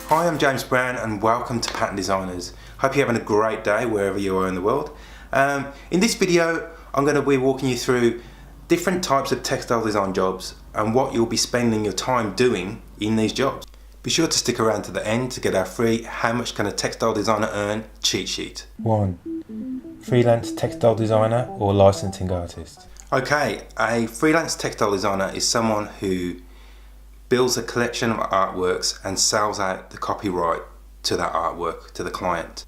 Hi, I'm James Brown and welcome to Pattern Designers. Hope you're having a great day wherever you are in the world. In this video, I'm going to be walking you through different types of textile design jobs and what you'll be spending your time doing in these jobs. Be sure to stick around to the end to get our free How Much Can a Textile Designer Earn cheat sheet. 1. Freelance textile designer or licensing artist. Okay, a freelance textile designer is someone who builds a collection of artworks and sells out the copyright to that artwork to the client.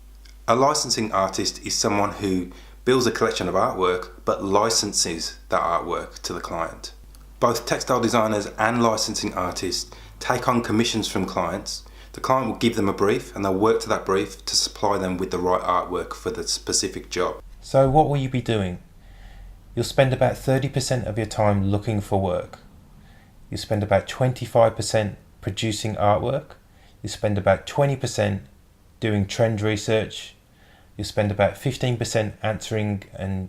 A licensing artist is someone who builds a collection of artwork but licenses that artwork to the client. Both textile designers and licensing artists take on commissions from clients. The client will give them a brief and they'll work to that brief to supply them with the right artwork for the specific job. So what will you be doing? You'll spend about 30% of your time looking for work. You spend about 25% producing artwork. You spend about 20% doing trend research. You spend about 15% answering and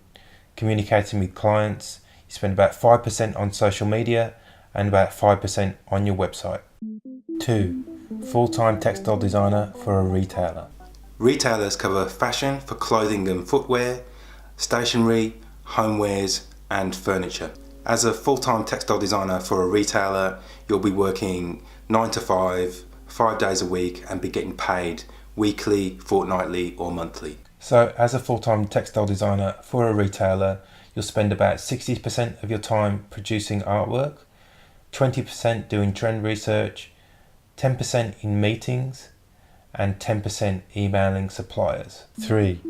communicating with clients. You spend about 5% on social media and about 5% on your website. 2. Full-time textile designer for a retailer. Retailers cover fashion for clothing and footwear, stationery, homewares and furniture. As a full-time textile designer for a retailer, you'll be working 9 to 5, 5 days a week and be getting paid weekly, fortnightly or monthly. So as a full-time textile designer for a retailer, you'll spend about 60% of your time producing artwork, 20% doing trend research, 10% in meetings and 10% emailing suppliers. 3.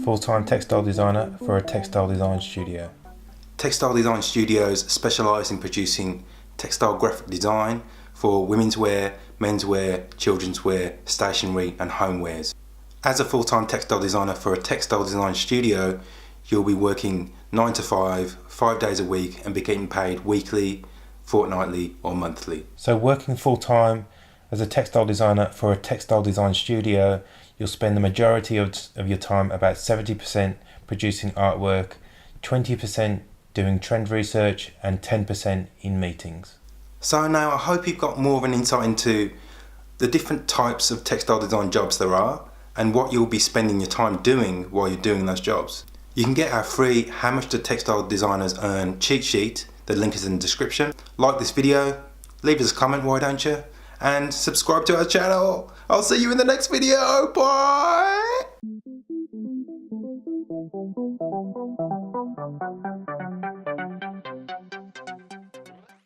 Full-time textile designer for a textile design studio. Textile design studios specialise in producing textile graphic design for women's wear, men's wear, children's wear, stationery and homewares. As a full-time textile designer for a textile design studio, you'll be working 9 to 5, 5 days a week and be getting paid weekly, fortnightly or monthly. So working full-time as a textile designer for a textile design studio, you'll spend the majority of your time, about 70%, producing artwork, 20% doing trend research and 10% in meetings. So now I hope you've got more of an insight into the different types of textile design jobs there are and what you'll be spending your time doing while you're doing those jobs. You can get our free How Much Do Textile Designers Earn cheat sheet. The link is in the description. Like this video, leave us a comment, why don't you? And subscribe to our channel. I'll see you in the next video. Bye!